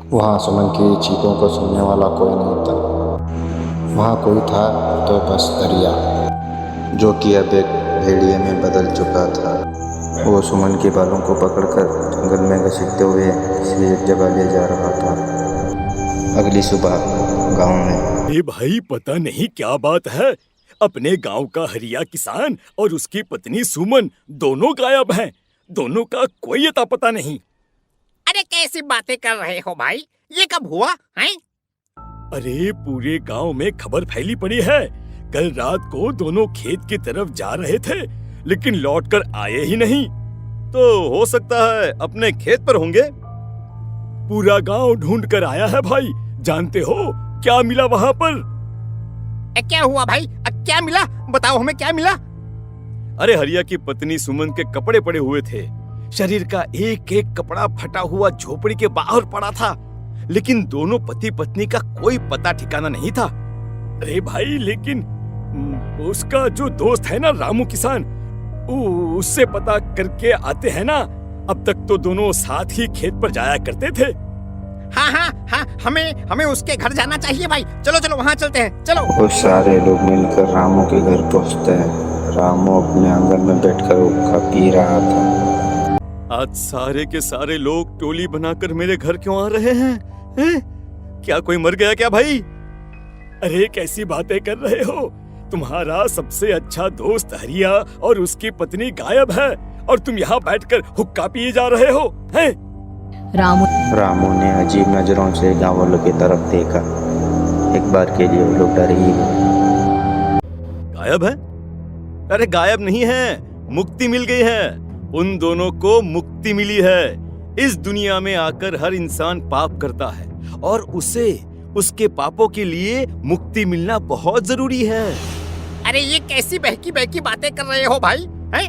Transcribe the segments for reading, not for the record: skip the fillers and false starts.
वहाँ सुमन की चीखों को सुनने वाला कोई नहीं था। वहाँ कोई था तो बस दरिया, जो कि अब एक भेड़िए में बदल चुका था। वो सुमन के बालों को पकड़कर जंगल में घसीटते हुए किसी एक जगह ले जा रहा था। अगली सुबह गांव में भाई पता नहीं क्या बात है, अपने गांव का हरिया किसान और उसकी पत्नी सुमन दोनों गायब हैं। दोनों का कोई अता पता नहीं। अरे कैसी बातें कर रहे हो भाई, ये कब हुआ है? अरे पूरे गांव में खबर फैली पड़ी है। कल रात को दोनों खेत की तरफ जा रहे थे, लेकिन लौटकर आए ही नहीं। तो हो सकता है अपने खेत पर होंगे। पूरा गांव ढूंढ कर आया है भाई। जानते हो क्या मिला वहां पर? क्या हुआ भाई? क्या मिला? बताओ हमें क्या मिला? अरे हरिया की पत्नी सुमन के कपड़े पड़े हुए थे। शरीर का एक एक कपड़ा फटा हुआ झोपड़ी के बाहर पड़ा था, लेकिन दोनों पति पत्नी का कोई पता ठिकाना नहीं था। अरे भाई लेकिन उसका जो दोस्त है ना रामू किसान, उससे पता करके आते हैं ना। अब तक तो दोनों साथ ही खेत पर जाया करते थे। हाँ, हमें उसके घर जाना चाहिए भाई। चलो चलो वहाँ चलते हैं, चलो। वो सारे लोग मिलकर रामू के घर पहुंचते हैं। रामू अपने आंगन में बैठकर हुक्का पी रहा था। आज सारे के सारे लोग टोली बनाकर मेरे घर क्यों आ रहे हैं? क्या कोई मर गया क्या भाई? अरे कैसी बातें कर रहे हो? तुम्हारा सबसे अच्छा दोस्त हरिया और उसकी पत्नी गायब है, और तुम यहाँ बैठकर हुक्का पिए जा रहे हो हैं? रामू ने अजीब नजरों से गाँव वालों की तरफ देखा। एक बार के लिए वो लोग डर ही गए। गायब है? अरे गायब नहीं है, मुक्ति मिल गई है। उन दोनों को मुक्ति मिली है। इस दुनिया में आकर हर इंसान पाप करता है, और उसे उसके पापों के लिए मुक्ति मिलना बहुत जरूरी है। अरे ये कैसी बहकी बहकी बातें कर रहे हो भाई हैं?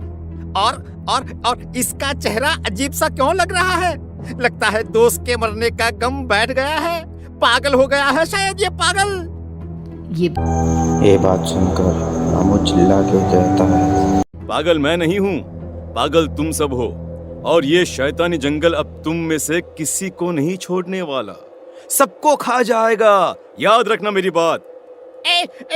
और इसका चेहरा अजीब सा क्यों लग रहा है? लगता है दोस्त के मरने का गम बैठ गया है। पागल हो गया है शायद ये पागल। ये बात सुनकर रामू चिल्ला के कहता है, पागल मैं नहीं हूँ, पागल तुम सब हो। और ये शैतानी जंगल अब तुम में से किसी को नहीं छोड़ने वाला, सबको खा जाएगा। याद रखना मेरी बात।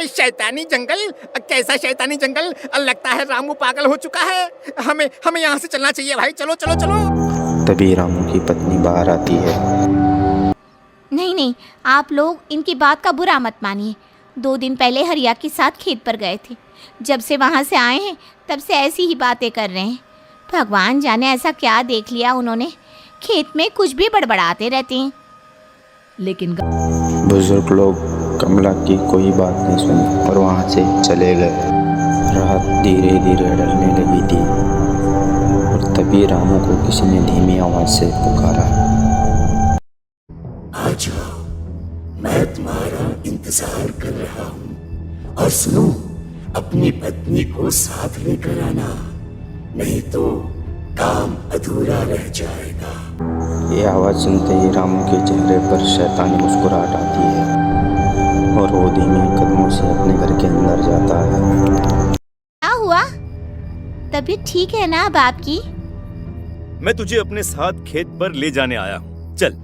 शैतानी जंगल? कैसा शैतानी जंगल? लगता है रामू पागल हो चुका है। हमें यहाँ से चलना चाहिए भाई। चलो चलो चलो। तभी रामू की पत्नी बाहर आती है। नहीं, आप लोग इनकी बात का बुरा मत मानिए। 2 दिन पहले हरिया के साथ खेत पर गए थे। जब से वहाँ से आए हैं तब से ऐसी ही बातें कर रहे हैं। भगवान जाने ऐसा क्या देख लिया उन्होंने, खेत में कुछ भी बड़बड़ाते रहते हैं। लेकिन बुजुर्ग लोग कमला की कोई बात नहीं सुनी और वहाँ से चले गए। रात धीरे धीरे ढलने लगी थी, और तभी रामू को किसी ने धीमी आवाज से पुकारा, आ जाओ, मैं तुम्हारा इंतजार कर रहा हूँ। और सुनो, अपनी पत्नी को साथ लेकर आना, नहीं तो काम अधूरा रह जाएगा। ये आवाज़ सुनते ही रामू के चेहरे पर शैतानी मुस्कुराहट आती है, और वो धीमे कदमों से अपने घर के अंदर जाता है। क्या हुआ? तबीयत ठीक है ना अब आपकी? मैं तुझे अपने साथ खेत पर ले जाने आया हूँ, चल।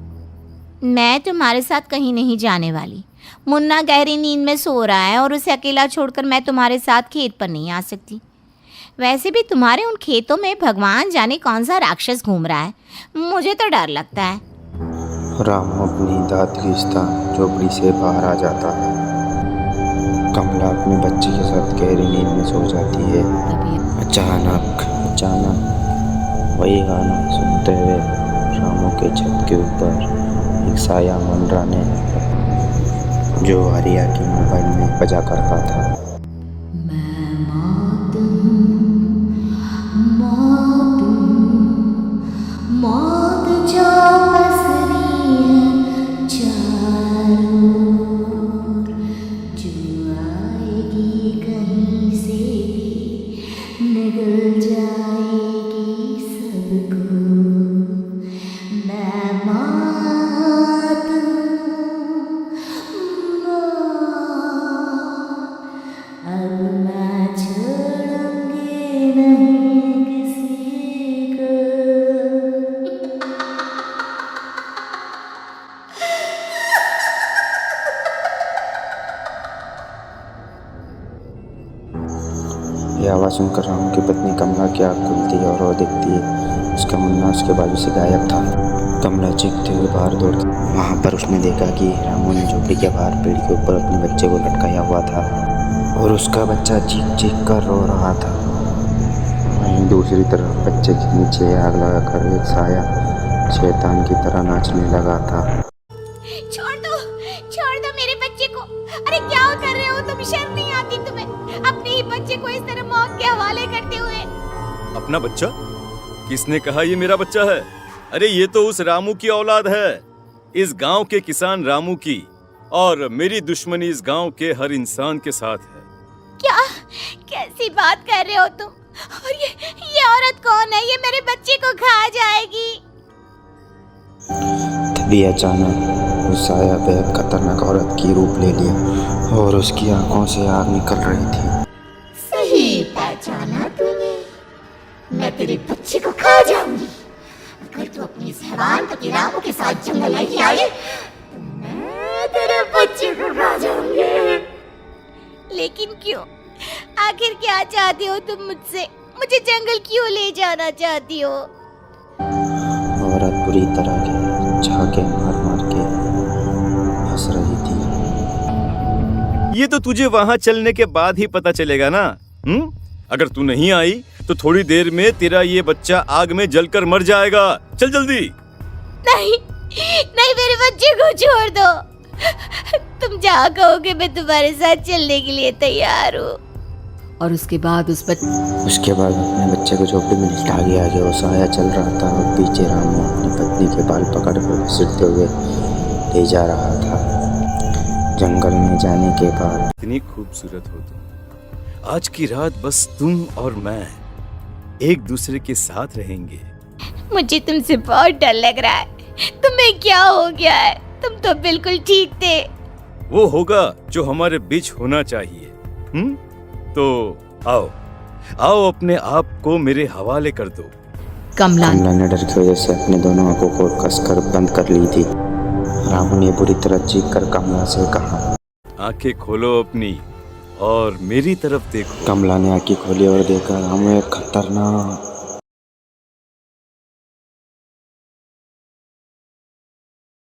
मैं तुम्हारे साथ कहीं नहीं जाने वाली। मुन्ना गहरी नींद में सो रहा है, और उसे अकेला छोड़कर मैं तुम्हारे साथ खेत पर नहीं आ सकती। वैसे भी तुम्हारे उन खेतों में भगवान जाने कौन सा राक्षस घूम रहा है, मुझे तो डर लगता है। रामू अपनी दाँत खींचता झोपड़ी से बाहर आ जाता है। कमला अपने बच्चे के साथ गहरी नींद में सो जाती है। अचानक वही गाना सुनते हुए रामू के छत के ऊपर एक साया मंडराने लगा, जो हरिया की मोबाइल में बजा करता था। आवाज़ सुनकर रामू की पत्नी कमला की आँख खुलती है और वो देखती है उसका मुन्ना उसके बाजू से गायब था। कमला चीखते हुए बाहर दौड़ती। वहाँ पर उसने देखा कि रामू ने झोपड़ी के बाहर पेड़ के ऊपर अपने बच्चे को लटकाया हुआ था और उसका बच्चा चीख चीख कर रो रहा था। वहीं दूसरी तरफ बच्चे के नीचे आग लगाकर एक साया शैतान की तरह नाचने लगा था। छोड़ दो मेरे बच्चे को। अरे क्या कर रहे हो तुम? शर्म नहीं आती तुम्हें अपने ही बच्चे को इस तरह मौत के हवाले करते हुए? अपना बच्चा? किसने कहा ये मेरा बच्चा है? अरे ये तो उस रामू की औलाद है, इस गांव के किसान रामू की, और मेरी दुश्मनी इस गांव के हर इंसान के साथ है। क्या? कैसी बात कर रहे हो तुम? और ये औरत कौन है? ये मेरे बच्चे को खा जाएगी। तभी अचानक उस साया बेहद खतरनाक औरत की रूप ले लिया और उसकी आंखों से आग निकल रही थी। सही पहचाना तूने, मैं तेरे बच्चे को खा जाऊंगी। अगर तू अपनी इस हैवान पति रामू के साथ जंगल नहीं आई तो मैं तेरे बच्चे को खा जाऊंगी। लेकिन क्यों? आखिर क्या चाहती हो तुम मुझसे? मुझे जंगल क्यों ले जाना चाहती हो? औरत बुरी तरह के झाके मार मार के हंस रही थी। ये तो तुझे वहां चलने के बाद ही पता चलेगा ना। अगर तू नहीं आई तो थोड़ी देर में तेरा ये बच्चा आग में जलकर मर जाएगा। चल जल्दी। नहीं नहीं, मेरे बच्चे को छोड़ दो। तुम जहाँ कहोगे मैं तुम्हारे साथ चलने के लिए तैयार हूँ। और उसके बाद उसके बाद अपने बच्चे को झोपड़ी में लिटा के आगे वो साया चल रहा था और पीछे रामू अपनी पत्नी के बाल पकड़कर घसीटते हुए ले जा रहा था। जंगल में जाने के बाद इतनी खूबसूरत हो तुम। आज की रात बस तुम और मैं एक दूसरे के साथ रहेंगे। मुझे तुमसे बहुत डर लग रहा है। तुम्हें क्या हो गया है? तुम तो बिल्कुल ठीक थे। वो होगा जो हमारे बीच होना चाहिए। तो आओ आओ अपने आप को मेरे हवाले कर दो। कमला ने डर की वजह से अपने दोनों आंखों को कसकर बंद कर ली थी। रामू ने बुरी तरह चीख कर कमला से कहा, आंखें खोलो अपनी और मेरी तरफ देखो। कमला ने आंखें खोली और देखा रामू एक खतरनाक